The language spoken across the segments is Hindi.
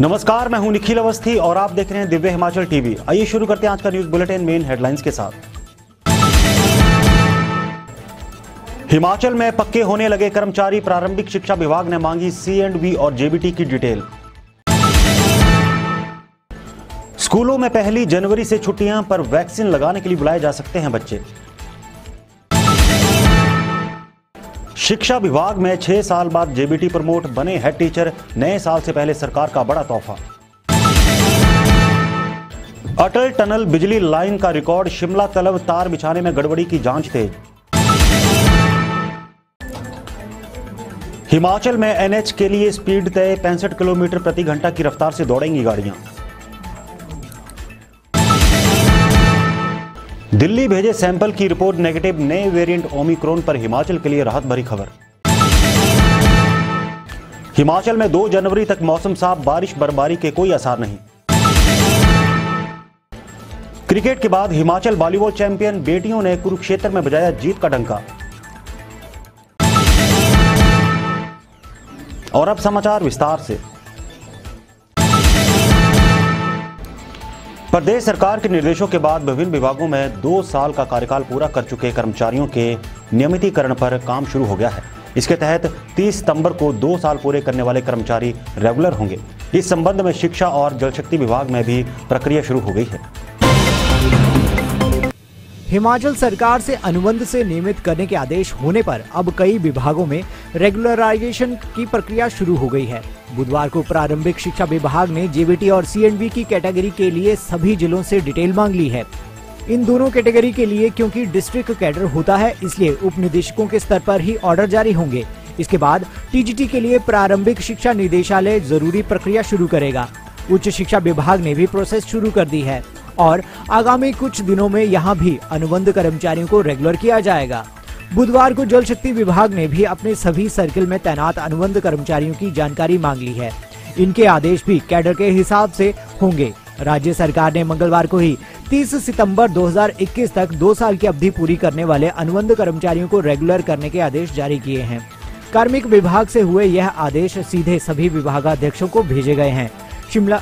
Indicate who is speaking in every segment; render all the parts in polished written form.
Speaker 1: नमस्कार, मैं हूं निखिल अवस्थी और आप देख रहे हैं दिव्य हिमाचल टीवी। आइए शुरू करते हैं आज का न्यूज बुलेटिन मेन हेडलाइंस के साथ। हिमाचल में पक्के होने लगे कर्मचारी, प्रारंभिक शिक्षा विभाग ने मांगी C&V और JBT की डिटेल। स्कूलों में 1 जनवरी से छुट्टियां, पर वैक्सीन लगाने के लिए बुलाए जा सकते हैं बच्चे। शिक्षा विभाग में 6 साल बाद JBT प्रमोट, बने हेड टीचर, नए साल से पहले सरकार का बड़ा तोहफा। अटल टनल बिजली लाइन का रिकॉर्ड, शिमला तलब तार बिछाने में गड़बड़ी की जांच तेज। हिमाचल में NH के लिए स्पीड तय, 65 किलोमीटर प्रति घंटा की रफ्तार से दौड़ेंगी गाड़ियां। दिल्ली भेजे सैंपल की रिपोर्ट नेगेटिव, नए वेरिएंट ओमिक्रॉन पर हिमाचल के लिए राहत भरी खबर। हिमाचल में 2 जनवरी तक मौसम साफ, बारिश बर्फबारी के कोई आसार नहीं। क्रिकेट के बाद हिमाचल वॉलीबॉल चैंपियन, बेटियों ने कुरुक्षेत्र में बजाया जीत का डंका। और अब समाचार विस्तार से। प्रदेश सरकार के निर्देशों के बाद विभिन्न विभागों में 2 साल का कार्यकाल पूरा कर चुके कर्मचारियों के नियमितीकरण पर काम शुरू हो गया है। इसके तहत 30 सितंबर को 2 साल पूरे करने वाले कर्मचारी रेगुलर होंगे। इस संबंध में शिक्षा और जल शक्ति विभाग में भी प्रक्रिया शुरू हो गई है।
Speaker 2: हिमाचल सरकार से अनुबंध से नियमित करने के आदेश होने पर अब कई विभागों में रेगुलराइजेशन की प्रक्रिया शुरू हो गई है। बुधवार को प्रारंभिक शिक्षा विभाग ने JBT और C&V की कैटेगरी के लिए सभी जिलों से डिटेल मांग ली है। इन दोनों कैटेगरी के लिए क्योंकि डिस्ट्रिक्ट कैडर होता है, इसलिए उप निदेशकों के स्तर पर ही ऑर्डर जारी होंगे। इसके बाद TGT के लिए प्रारंभिक शिक्षा निदेशालय जरूरी प्रक्रिया शुरू करेगा। उच्च शिक्षा विभाग ने भी प्रोसेस शुरू कर दी है और आगामी कुछ दिनों में यहां भी अनुबंध कर्मचारियों को रेगुलर किया जाएगा। बुधवार को जल शक्ति विभाग ने भी अपने सभी सर्किल में तैनात अनुबंध कर्मचारियों की जानकारी मांग ली है। इनके आदेश भी कैडर के हिसाब से होंगे। राज्य सरकार ने मंगलवार को ही 30 सितंबर 2021 तक 2 साल की अवधि पूरी करने वाले अनुबंध कर्मचारियों को रेगुलर करने के आदेश जारी किए हैं। कार्मिक विभाग से हुए यह आदेश सीधे सभी विभागाध्यक्षों को भेजे गए हैं। शिमला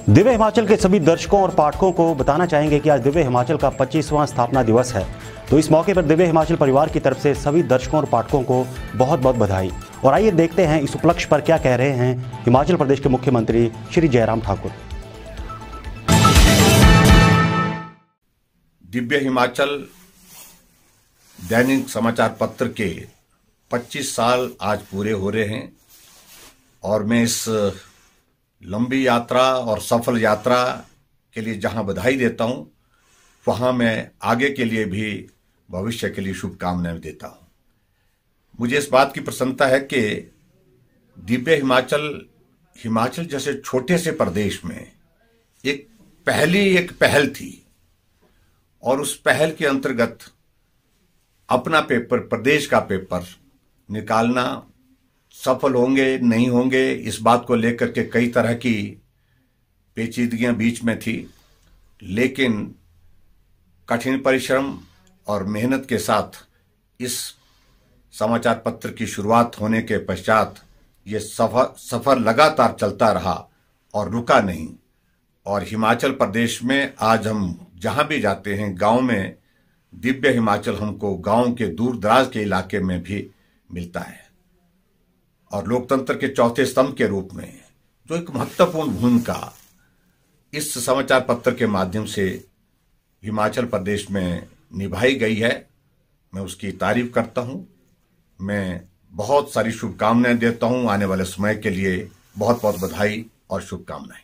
Speaker 1: दिव्य हिमाचल के सभी दर्शकों और पाठकों को बताना चाहेंगे कि आज दिव्य हिमाचल का 25वां स्थापना दिवस है। तो इस मौके पर दिव्य हिमाचल परिवार की तरफ से सभी दर्शकों और पाठकों को बहुत बहुत बधाई। और आइए देखते हैं इस उपलक्ष्य पर क्या कह रहे हैं हिमाचल प्रदेश के मुख्यमंत्री श्री जयराम ठाकुर।
Speaker 3: दिव्य हिमाचल दैनिक समाचार पत्र के 25 साल आज पूरे हो रहे हैं और मैं इस लंबी यात्रा और सफल यात्रा के लिए जहां बधाई देता हूं, वहां मैं आगे के लिए भी भविष्य के लिए शुभकामनाएं देता हूं। मुझे इस बात की प्रसन्नता है कि दिव्य हिमाचल जैसे छोटे से प्रदेश में एक पहल थी और उस पहल के अंतर्गत अपना पेपर, प्रदेश का पेपर निकालना सफल होंगे नहीं होंगे, इस बात को लेकर के कई तरह की पेचीदगियां बीच में थी, लेकिन कठिन परिश्रम और मेहनत के साथ इस समाचार पत्र की शुरुआत होने के पश्चात ये सफर लगातार चलता रहा और रुका नहीं। और हिमाचल प्रदेश में आज हम जहां भी जाते हैं, गांव में दिव्य हिमाचल हमको गांव के दूर दराज के इलाके में भी मिलता है। और लोकतंत्र के चौथे स्तंभ के रूप में जो एक महत्वपूर्ण भूमिका इस समाचार पत्र के माध्यम से हिमाचल प्रदेश में निभाई गई है, मैं उसकी तारीफ करता हूं। मैं बहुत सारी शुभकामनाएं देता हूं आने वाले समय के लिए। बहुत बहुत बधाई और शुभकामनाएं।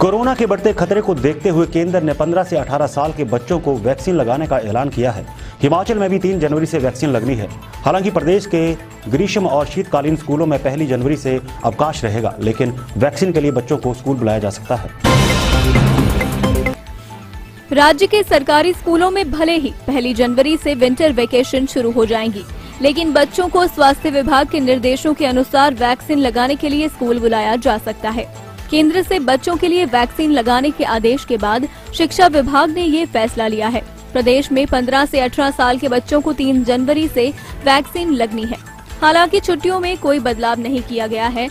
Speaker 1: कोरोना के बढ़ते खतरे को देखते हुए केंद्र ने 15 से 18 साल के बच्चों को वैक्सीन लगाने का ऐलान किया है। हिमाचल में भी 3 जनवरी से वैक्सीन लगनी है। हालांकि प्रदेश के ग्रीष्म और शीतकालीन स्कूलों में 1 जनवरी से अवकाश रहेगा, लेकिन वैक्सीन के लिए बच्चों को स्कूल बुलाया जा सकता है।
Speaker 4: राज्य के सरकारी स्कूलों में भले ही 1 जनवरी से विंटर वेकेशन शुरू हो जाएंगी, लेकिन बच्चों को स्वास्थ्य विभाग के निर्देशों के अनुसार वैक्सीन लगाने के लिए स्कूल बुलाया जा सकता है। केंद्र से बच्चों के लिए वैक्सीन लगाने के आदेश के बाद शिक्षा विभाग ने ये फैसला लिया है। प्रदेश में 15 से 18 साल के बच्चों को 3 जनवरी से वैक्सीन लगनी है। हालांकि छुट्टियों में कोई बदलाव नहीं किया गया है।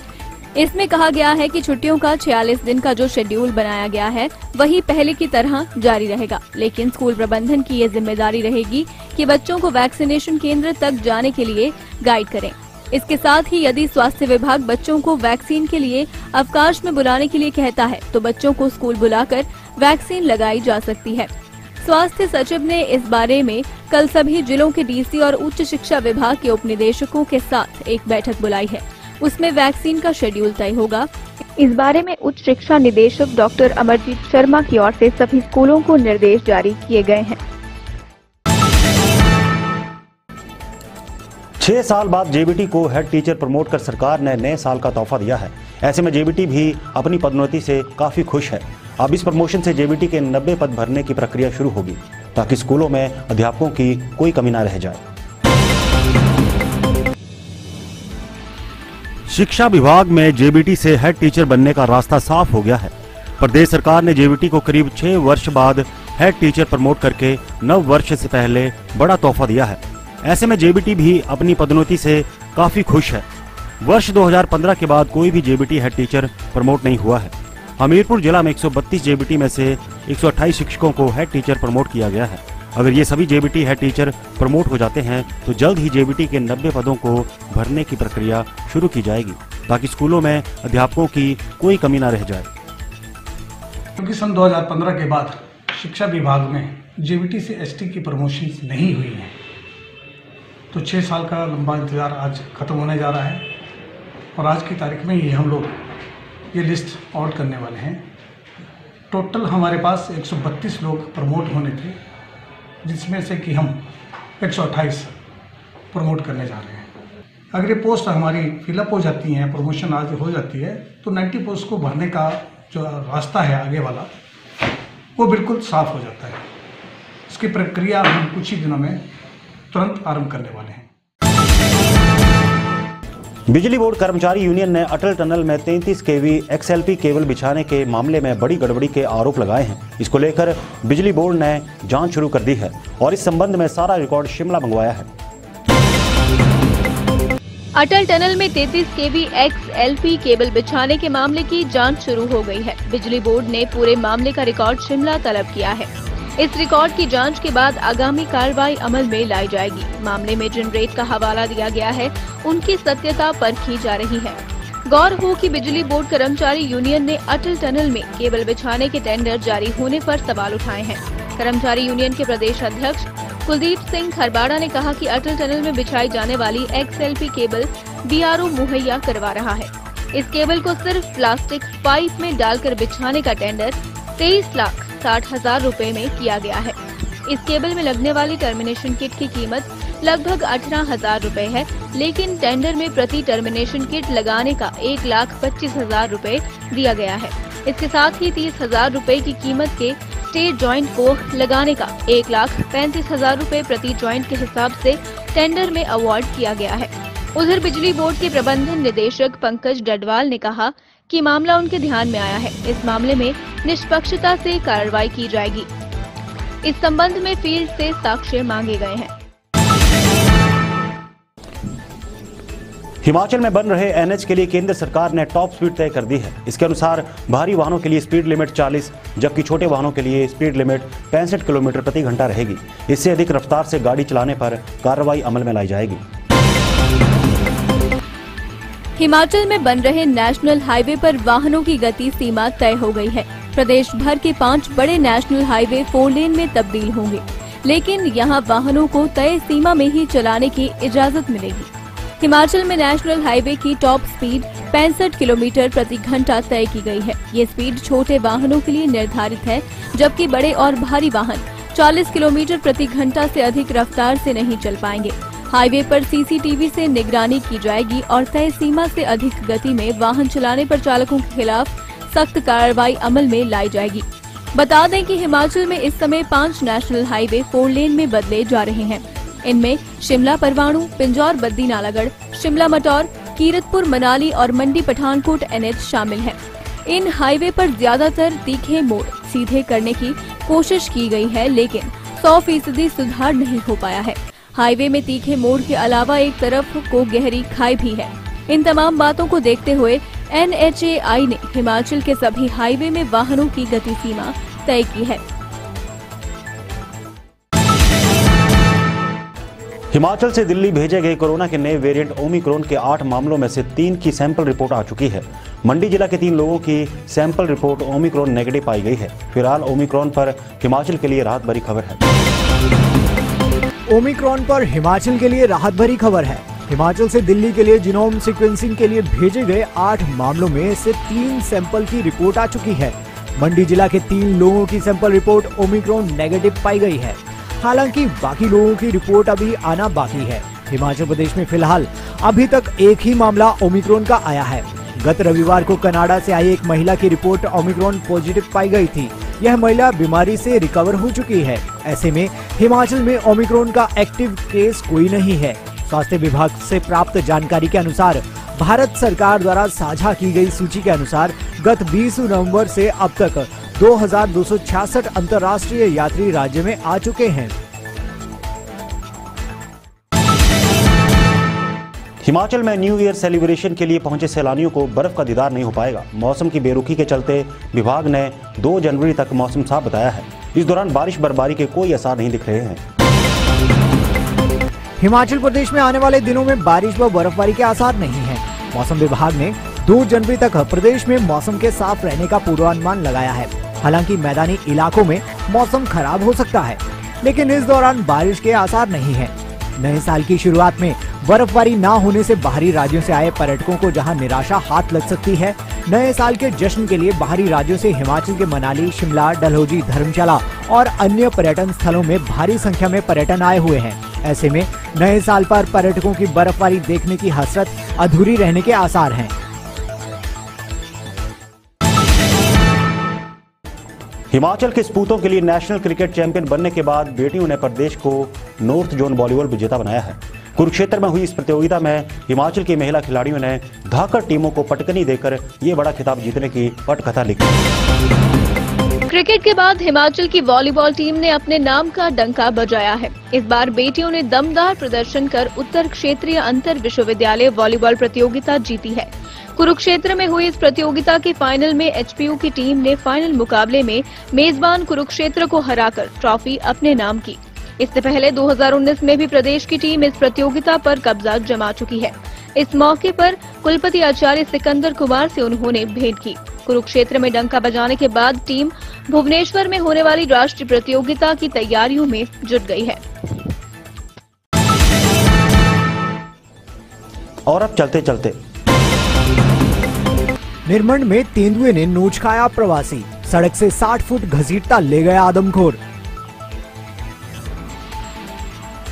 Speaker 4: इसमें कहा गया है कि छुट्टियों का 46 दिन का जो शेड्यूल बनाया गया है वही पहले की तरह जारी रहेगा, लेकिन स्कूल प्रबंधन की ये जिम्मेदारी रहेगी कि बच्चों को वैक्सीनेशन केंद्र तक जाने के लिए गाइड करें। इसके साथ ही यदि स्वास्थ्य विभाग बच्चों को वैक्सीन के लिए अवकाश में बुलाने के लिए कहता है तो बच्चों को स्कूल बुलाकर वैक्सीन लगाई जा सकती है। स्वास्थ्य सचिव ने इस बारे में कल सभी जिलों के डीसी और उच्च शिक्षा विभाग के उपनिदेशकों के साथ एक बैठक बुलाई है। उसमें वैक्सीन का शेड्यूल तय होगा। इस बारे में उच्च शिक्षा निदेशक डॉक्टर अमरजीत शर्मा की ओर से सभी स्कूलों को निर्देश जारी किए गए हैं।
Speaker 1: 6 साल बाद जेबीटी को हेड टीचर प्रमोट कर सरकार ने नए साल का तोहफा दिया है। ऐसे में जेबीटी भी अपनी पदोन्नति से काफी खुश है। अब इस प्रमोशन से जेबीटी के 90 पद भरने की प्रक्रिया शुरू होगी ताकि स्कूलों में अध्यापकों की कोई कमी न रह जाए। शिक्षा विभाग में जेबीटी से हेड टीचर बनने का रास्ता साफ हो गया है। प्रदेश सरकार ने जेबीटी को करीब 6 वर्ष बाद हेड टीचर प्रमोट करके नव वर्ष से पहले बड़ा तोहफा दिया है। ऐसे में जेबीटी भी अपनी पदोन्नति से काफी खुश है। वर्ष 2015 के बाद कोई भी जेबीटी हेड टीचर प्रमोट नहीं हुआ है। हमीरपुर जिला में 132 जेबीटी में से 128 शिक्षकों को हेड टीचर प्रमोट किया गया है। अगर ये सभी जेबीटी हेड टीचर प्रमोट हो जाते हैं तो जल्द ही जेबीटी के 90 पदों को भरने की प्रक्रिया शुरू की जाएगी ताकि स्कूलों में अध्यापकों की कोई कमी न रह जाए।
Speaker 5: क्योंकि सन 2015 के बाद शिक्षा विभाग में जेबीटी से एसटी की प्रमोशन नहीं हुई है, तो 6 साल का लंबा इंतजार आज खत्म होने जा रहा है और आज की तारीख में ही हम लोग ये लिस्ट आउट करने वाले हैं। टोटल हमारे पास 132 लोग प्रमोट होने थे, जिसमें से कि हम 128 प्रमोट करने जा रहे हैं। अगर ये पोस्ट हमारी फिलअप हो जाती हैं, प्रमोशन आज हो जाती है, तो 90 पोस्ट को भरने का जो रास्ता है आगे वाला वो बिल्कुल साफ हो जाता है। इसकी प्रक्रिया हम कुछ ही दिनों में तुरंत आरंभ करने वाले हैं।
Speaker 1: बिजली बोर्ड कर्मचारी यूनियन ने अटल टनल में 33 kV XLP केबल बिछाने के मामले में बड़ी गड़बड़ी के आरोप लगाए हैं। इसको लेकर बिजली बोर्ड ने जांच शुरू कर दी है और इस संबंध में सारा रिकॉर्ड शिमला मंगवाया है।
Speaker 4: अटल टनल में 33 kV XLP केबल बिछाने के मामले की जांच शुरू हो गई है। बिजली बोर्ड ने पूरे मामले का रिकॉर्ड शिमला तलब किया है। इस रिकॉर्ड की जांच के बाद आगामी कार्रवाई अमल में लाई जाएगी। मामले में जिन रेट का हवाला दिया गया है उनकी सत्यता परखी जा रही है। गौर हो कि बिजली बोर्ड कर्मचारी यूनियन ने अटल टनल में केबल बिछाने के टेंडर जारी होने पर सवाल उठाए हैं। कर्मचारी यूनियन के प्रदेश अध्यक्ष कुलदीप सिंह खरबाड़ा ने कहा कि अटल टनल में बिछाई जाने वाली XLP केबल BRO मुहैया करवा रहा है। इस केबल को सिर्फ प्लास्टिक पाइप में डालकर बिछाने का टेंडर 23,60,000 रुपए में किया गया है। इस केबल में लगने वाली टर्मिनेशन किट की कीमत लगभग 18,000 रुपए है, लेकिन टेंडर में प्रति टर्मिनेशन किट लगाने का 1,25,000 रुपए दिया गया है। इसके साथ ही 30,000 रुपए की कीमत के स्टेट जॉइंट को लगाने का 1,35,000 रुपए प्रति जॉइंट के हिसाब से टेंडर में अवार्ड किया गया है। उधर बिजली बोर्ड के प्रबंधन निदेशक पंकज डडवाल ने कहा कि मामला उनके ध्यान में आया है। इस मामले में निष्पक्षता से कार्रवाई की जाएगी। इस संबंध में फील्ड से साक्ष्य मांगे गए हैं।
Speaker 1: हिमाचल में बन रहे NH के लिए केंद्र सरकार ने टॉप स्पीड तय कर दी है। इसके अनुसार भारी वाहनों के लिए स्पीड लिमिट 40 जबकि छोटे वाहनों के लिए स्पीड लिमिट 65 किलोमीटर प्रति घंटा रहेगी। इससे अधिक रफ्तार से गाड़ी चलाने पर कार्रवाई अमल में लाई जाएगी।
Speaker 4: हिमाचल में बन रहे नेशनल हाईवे पर वाहनों की गति सीमा तय हो गई है। प्रदेश भर के 5 बड़े नेशनल हाईवे 4 लेन में तब्दील होंगे, लेकिन यहां वाहनों को तय सीमा में ही चलाने की इजाजत मिलेगी। हिमाचल में नेशनल हाईवे की टॉप स्पीड 65 किलोमीटर प्रति घंटा तय की गई है। ये स्पीड छोटे वाहनों के लिए निर्धारित है, जबकि बड़े और भारी वाहन 40 किलोमीटर प्रति घंटा से अधिक रफ्तार से नहीं चल पाएंगे। हाईवे पर CCTV से निगरानी की जाएगी और तय सीमा से अधिक गति में वाहन चलाने पर चालकों के खिलाफ सख्त कार्रवाई अमल में लाई जाएगी। बता दें कि हिमाचल में इस समय 5 नेशनल हाईवे 4 लेन में बदले जा रहे हैं। इनमें शिमला परवाणु, पिंजौर बद्दी नालागढ़, शिमला मटौर, कीरतपुर मनाली और मंडी पठानकोट NH शामिल हैं। इन हाईवे पर ज्यादातर तीखे मोड़ सीधे करने की कोशिश की गई है, लेकिन 100% सुधार नहीं हो पाया है। हाईवे में तीखे मोड़ के अलावा एक तरफ को गहरी खाई भी है। इन तमाम बातों को देखते हुए NHAI ने हिमाचल के सभी हाईवे में वाहनों की गति सीमा तय की है।
Speaker 1: हिमाचल से दिल्ली भेजे गए कोरोना के नए वेरिएंट ओमिक्रॉन के 8 मामलों में से 3 की सैंपल रिपोर्ट आ चुकी है। मंडी जिला के 3 लोगों की सैंपल रिपोर्ट ओमिक्रॉन नेगेटिव पाई गई है। फिलहाल ओमिक्रॉन पर हिमाचल के लिए राहत भरी खबर है।
Speaker 2: ओमिक्रॉन पर हिमाचल के लिए राहत भरी खबर है। हिमाचल से दिल्ली के लिए जीनोम सीक्वेंसिंग के लिए भेजे गए 8 मामलों में से 3 सैंपल की रिपोर्ट आ चुकी है। मंडी जिला के 3 लोगों की सैंपल रिपोर्ट ओमिक्रॉन नेगेटिव पाई गई है। हालांकि बाकी लोगों की रिपोर्ट अभी आना बाकी है। हिमाचल प्रदेश में फिलहाल अभी तक एक ही मामला ओमिक्रॉन का आया है। गत रविवार को कनाडा से आई एक महिला की रिपोर्ट ओमिक्रॉन पॉजिटिव पाई गई थी। यह महिला बीमारी से रिकवर हो चुकी है। ऐसे में हिमाचल में ओमिक्रॉन का एक्टिव केस कोई नहीं है। स्वास्थ्य विभाग से प्राप्त जानकारी के अनुसार भारत सरकार द्वारा साझा की गई सूची के अनुसार गत 20 नवंबर से अब तक 2266 अंतर्राष्ट्रीय यात्री राज्य में आ चुके हैं।
Speaker 1: हिमाचल में न्यू ईयर सेलिब्रेशन के लिए पहुंचे सैलानियों को बर्फ का दीदार नहीं हो पाएगा। मौसम की बेरुखी के चलते विभाग ने 2 जनवरी तक मौसम साफ बताया है। इस दौरान बारिश बर्फबारी के कोई आसार नहीं दिख रहे हैं।
Speaker 2: हिमाचल प्रदेश में आने वाले दिनों में बारिश व बर्फबारी के आसार नहीं है। मौसम विभाग ने 2 जनवरी तक प्रदेश में मौसम के साफ रहने का पूर्वानुमान लगाया है। हालांकि मैदानी इलाकों में मौसम खराब हो सकता है, लेकिन इस दौरान बारिश के आसार नहीं है। नए साल की शुरुआत में बर्फबारी न होने से बाहरी राज्यों से आए पर्यटकों को जहां निराशा हाथ लग सकती है, नए साल के जश्न के लिए बाहरी राज्यों से हिमाचल के मनाली, शिमला, डलहौजी, धर्मशाला और अन्य पर्यटन स्थलों में भारी संख्या में पर्यटन आए हुए हैं। ऐसे में नए साल पर पर्यटकों की बर्फबारी देखने की हसरत अधूरी रहने के आसार हैं।
Speaker 1: हिमाचल के सपूतों के लिए नेशनल क्रिकेट चैंपियन बनने के बाद बेटियों ने प्रदेश को नॉर्थ जोन वॉलीबॉल विजेता बनाया है। कुरुक्षेत्र में हुई इस प्रतियोगिता में हिमाचल की महिला खिलाड़ियों ने धाकड़ टीमों को पटकनी देकर ये बड़ा खिताब जीतने की पटकथा लिखी।
Speaker 4: क्रिकेट के बाद हिमाचल की वॉलीबॉल टीम ने अपने नाम का डंका बजाया है। इस बार बेटियों ने दमदार प्रदर्शन कर उत्तर क्षेत्रीय अंतर विश्वविद्यालय वॉलीबॉल प्रतियोगिता जीती है। कुरुक्षेत्र में हुई इस प्रतियोगिता के फाइनल में HPU की टीम ने फाइनल मुकाबले में मेजबान कुरुक्षेत्र को हराकर ट्रॉफी अपने नाम की। इससे पहले 2019 में भी प्रदेश की टीम इस प्रतियोगिता पर कब्जा जमा चुकी है। इस मौके पर कुलपति आचार्य सिकंदर कुमार से उन्होंने भेंट की। कुरुक्षेत्र में डंका बजाने के बाद टीम भुवनेश्वर में होने वाली राष्ट्रीय प्रतियोगिता की तैयारियों में जुट गई है।
Speaker 1: और अब चलते चलते
Speaker 2: निरमंड में तेंदुए ने नोच खाया प्रवासी, सड़क से 60 फुट घसीटता ले गया आदमखोर।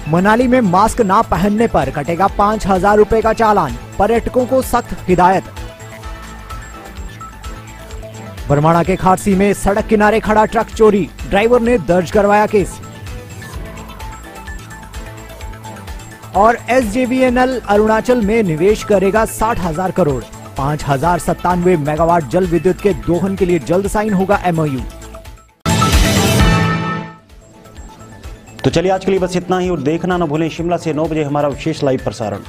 Speaker 2: मनाली में मास्क ना पहनने पर कटेगा 5,000 रुपए का चालान, पर्यटकों को सख्त हिदायत। बरमाणा के खारसी में सड़क किनारे खड़ा ट्रक चोरी, ड्राइवर ने दर्ज करवाया केस। और SJVNL अरुणाचल में निवेश करेगा 60,000 करोड़, 5,097 मेगावाट जल विद्युत के दोहन के लिए जल्द साइन होगा MOU।
Speaker 1: तो चलिए आज के लिए बस इतना ही, और देखना न भूलें शिमला से 9 बजे हमारा विशेष लाइव प्रसारण।